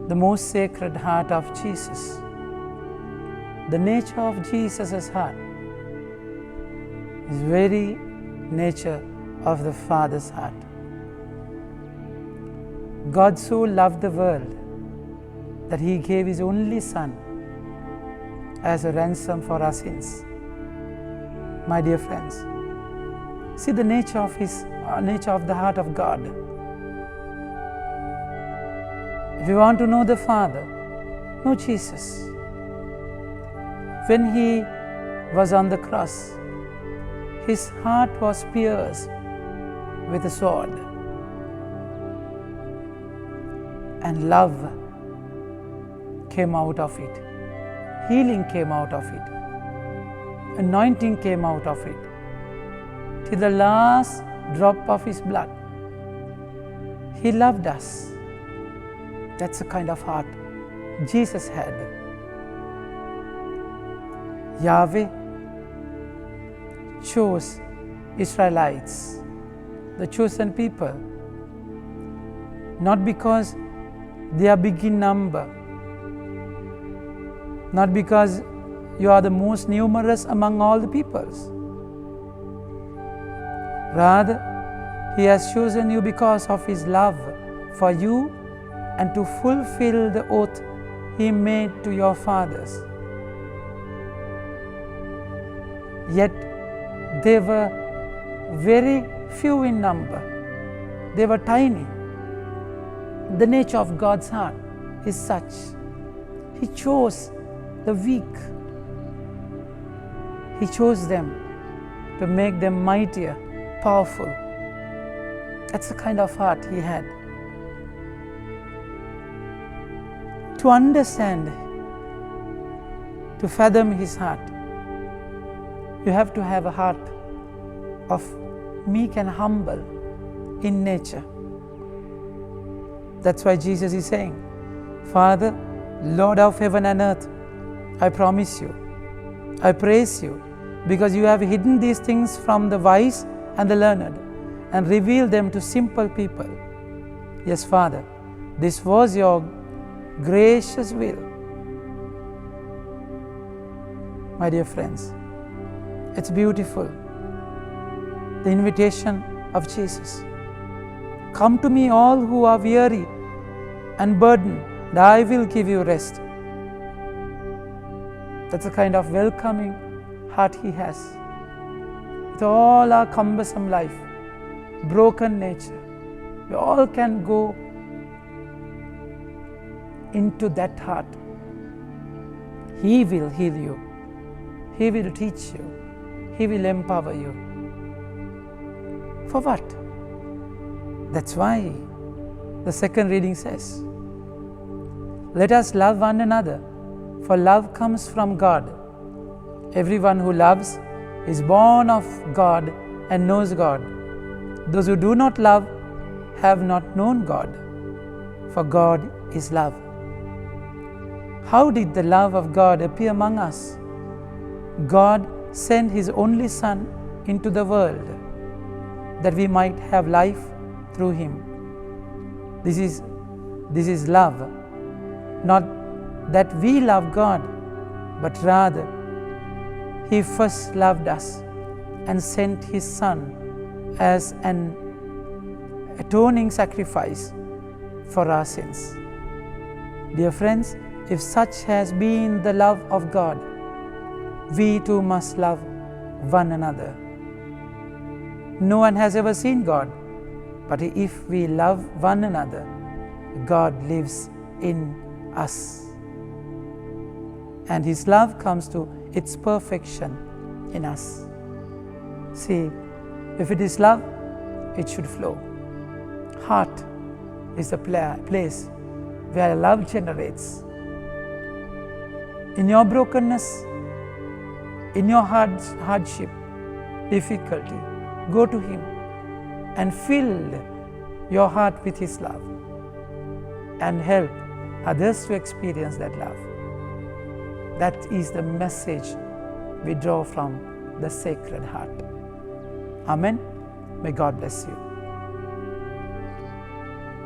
the most sacred heart of Jesus. The nature of Jesus' heart is very nature of the Father's heart. God so loved the world that He gave His only Son as a ransom for our sins. My dear friends, see the nature of the heart of God. If you want to know the Father, know Jesus. When He was on the cross, His heart was pierced with a sword, and love came out of it. Healing came out of it. Anointing came out of it. Till the last drop of His blood, He loved us. That's the kind of heart Jesus had. Yahweh chose Israelites, the chosen people, not because they are big in number, not because you are the most numerous among all the peoples. Rather, He has chosen you because of His love for you and to fulfill the oath He made to your fathers. Yet they were very few in number. They were tiny. The nature of God's heart is such. He chose the weak. He chose them to make them mightier, powerful. That's the kind of heart He had. To understand, to fathom His heart, you have to have a heart of meek and humble in nature. That's why Jesus is saying, Father, Lord of heaven and earth, I promise you, I praise you, because you have hidden these things from the wise and the learned and revealed them to simple people. Yes, Father, this was your gracious will. My dear friends, it's beautiful, the invitation of Jesus. Come to me, all who are weary and burdened, and I will give you rest. That's the kind of welcoming heart He has. With all our cumbersome life, broken nature, we all can go into that heart. He will heal you. He will teach you. He will empower you. For what? That's why the second reading says, let us love one another, for love comes from God. Everyone who loves is born of God and knows God. Those who do not love have not known God, for God is love. How did the love of God appear among us? God sent His only Son into the world that we might have life through Him. This is love, not that we love God, but rather He first loved us and sent His Son as an atoning sacrifice for our sins. Dear friends, if such has been the love of God, we too must love one another. No one has ever seen God, but if we love one another, God lives in us. And His love comes to its perfection in us. See, if it is love, it should flow. Heart is the place where love generates. In your brokenness, in your hardship, difficulty, go to Him and fill your heart with His love and help others to experience that love. That is the message we draw from the Sacred Heart. Amen. May God bless you.